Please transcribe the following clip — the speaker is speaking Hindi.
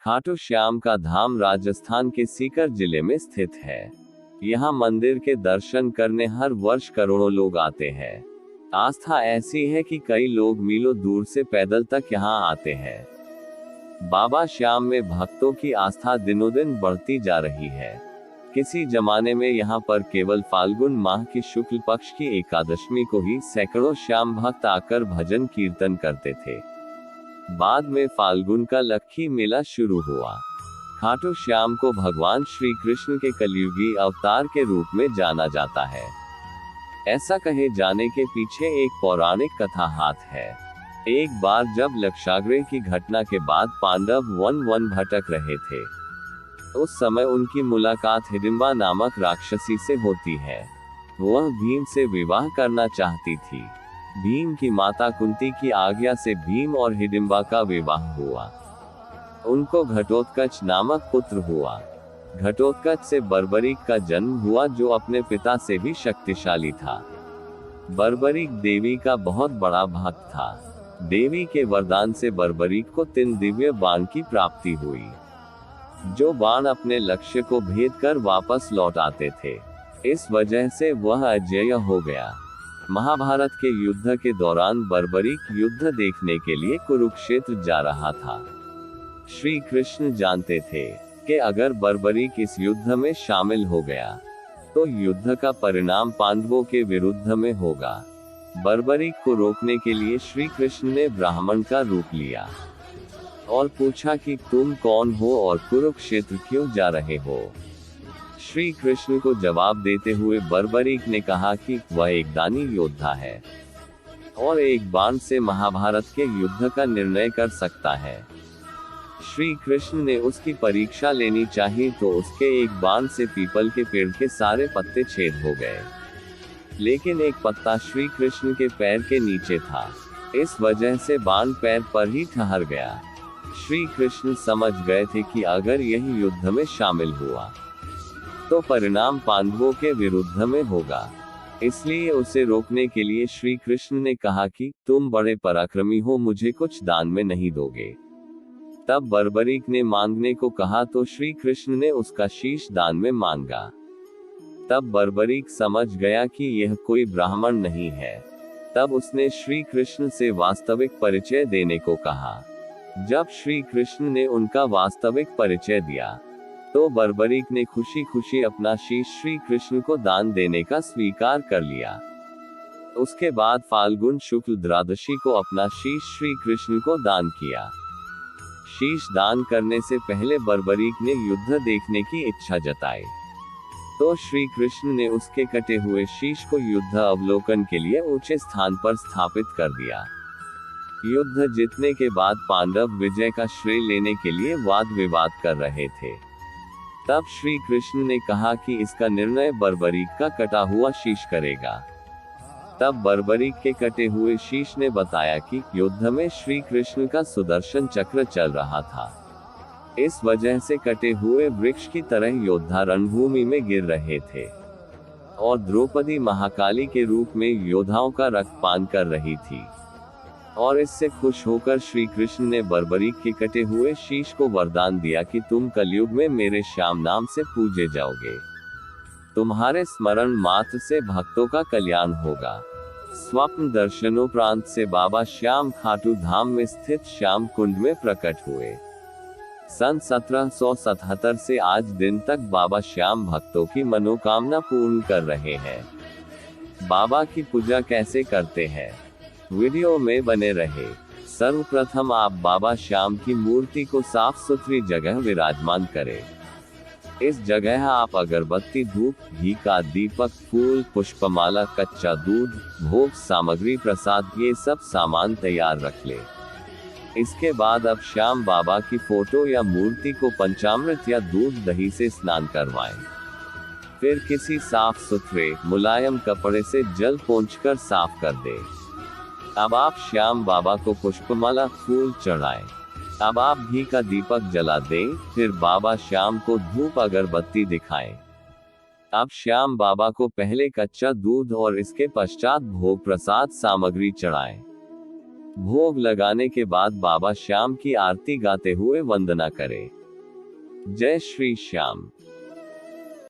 खाटू श्याम का धाम राजस्थान के सीकर जिले में स्थित है। यहाँ मंदिर के दर्शन करने हर वर्ष करोड़ों लोग आते हैं। आस्था ऐसी है कि कई लोग मीलों दूर से पैदल तक यहाँ आते हैं। बाबा श्याम में भक्तों की आस्था दिनों दिन बढ़ती जा रही है। किसी जमाने में यहाँ पर केवल फाल्गुन माह की शुक्ल पक्ष की एकादशी को ही सैकड़ों श्याम भक्त आकर भजन कीर्तन करते थे। बाद में फाल्गुन का लक्खी मेला शुरू हुआ। खाटू श्याम को भगवान श्री कृष्ण के कलयुगी अवतार के रूप में जाना जाता है। ऐसा कहे जाने के पीछे एक पौराणिक कथा हाथ है। एक बार जब लक्षागृह की घटना के बाद पांडव वन भटक रहे थे, उस समय उनकी मुलाकात हिडिंबा नामक राक्षसी से होती है। वह भीम से विवाह करना चाहती थी। भीम की माता कुंती की आज्ञा से भीम और हिडिंबा का विवाह हुआ। उनको घटोत्कच नामक पुत्र हुआ। घटोत्कच से बर्बरीक का जन्म हुआ, जो अपने पिता से भी शक्तिशाली था। बर्बरीक देवी का बहुत बड़ा भक्त था। देवी के वरदान से बर्बरीक को 3 दिव्य बाण की प्राप्ति हुई, जो बाण अपने लक्ष्य को भेद कर वापस लौट आते थे। इस वजह से वह अजेय हो गया। महाभारत के युद्ध के दौरान बर्बरीक युद्ध देखने के लिए कुरुक्षेत्र जा रहा था। श्री कृष्ण जानते थे कि अगर बर्बरीक इस युद्ध में शामिल हो गया तो युद्ध का परिणाम पांडवों के विरुद्ध में होगा। बर्बरीक को रोकने के लिए श्री कृष्ण ने ब्राह्मण का रूप लिया और पूछा कि तुम कौन हो और कुरुक्षेत्र क्यों जा रहे हो। श्री कृष्ण को जवाब देते हुए बर्बरीक ने कहा कि वह एक दानी योद्धा है और एक बाण से महाभारत के युद्ध का निर्णय कर सकता है। श्री कृष्ण ने उसकी परीक्षा लेनी चाहिए तो उसके एक बाण से पीपल के पेड़ के सारे पत्ते छेद हो गए, लेकिन एक पत्ता श्री कृष्ण के पैर के नीचे था। इस वजह से बाण पैर पर ही ठहर गया। श्री कृष्ण समझ गए थे कि अगर यही युद्ध में शामिल हुआ तो परिणाम पांडवों के विरुद्ध में होगा। इसलिए उसे रोकने के लिए श्री कृष्ण ने कहा कि तुम बड़े पराक्रमी हो, मुझे कुछ दान में नहीं दोगे। तब बर्बरीक ने मांगने को कहा तो श्री कृष्ण ने उसका शीश दान में मांगा। तब बर्बरीक समझ गया कि यह कोई ब्राह्मण नहीं है। तब उसने श्री कृष्ण से वास्तविक परिचय देने को कहा। जब श्री कृष्ण ने उनका वास्तविक परिचय दिया तो बर्बरीक ने खुशी खुशी अपना शीश श्री कृष्ण को दान देने का स्वीकार कर लिया। उसके बाद फाल्गुन शुक्ल द्वादशी को अपना शीश श्री कृष्ण को दान किया। शीश दान करने से पहले बर्बरीक ने युद्ध देखने की इच्छा जताई, तो श्री कृष्ण ने उसके कटे हुए शीश को युद्ध अवलोकन के लिए ऊंचे स्थान पर स्थापित कर दिया। युद्ध जीतने के बाद पांडव विजय का श्रेय लेने के लिए वाद विवाद कर रहे थे। तब श्री कृष्ण ने कहा कि इसका निर्णय बर्बरीक का कटा हुआ शीश करेगा। तब बर्बरीक के कटे हुए शीश ने बताया कि युद्ध में श्री कृष्ण का सुदर्शन चक्र चल रहा था। इस वजह से कटे हुए वृक्ष की तरह योद्धा रणभूमि में गिर रहे थे और द्रौपदी महाकाली के रूप में योद्धाओं का रक्तपान कर रही थी। और इससे खुश होकर श्री कृष्ण ने बर्बरीक के कटे हुए शीश को वरदान दिया कि तुम कलयुग में मेरे श्याम नाम से पूजे जाओगे। तुम्हारे स्मरण मात्र से भक्तों का कल्याण होगा। स्वप्न दर्शनोपरांत से बाबा श्याम खाटू धाम में स्थित श्याम कुंड में प्रकट हुए। सन 1777 से आज दिन तक बाबा श्याम भक्तों की मनोकामना पूर्ण कर रहे हैं। बाबा की पूजा कैसे करते हैं, वीडियो में बने रहे। सर्वप्रथम आप बाबा श्याम की मूर्ति को साफ सुथरी जगह विराजमान करें। इस जगह आप अगरबत्ती, धूप, घी का दीपक, फूल, पुष्पमाला, कच्चा दूध, भोग सामग्री, प्रसाद ये सब सामान तैयार रख ले। इसके बाद अब श्याम बाबा की फोटो या मूर्ति को पंचामृत या दूध दही से स्नान करवाएं। फिर किसी साफ सुथरे मुलायम कपड़े से जल पोंछकर साफ कर दें। अब आप श्याम बाबा को पुष्पमाला, फूल चढ़ाएं। अब आप घी का दीपक जला दें। फिर बाबा श्याम को धूप अगरबत्ती दिखाएं। अब श्याम बाबा को पहले कच्चा दूध और इसके पश्चात भोग प्रसाद सामग्री चढ़ाएं। भोग लगाने के बाद बाबा श्याम की आरती गाते हुए वंदना करें। जय श्री श्याम।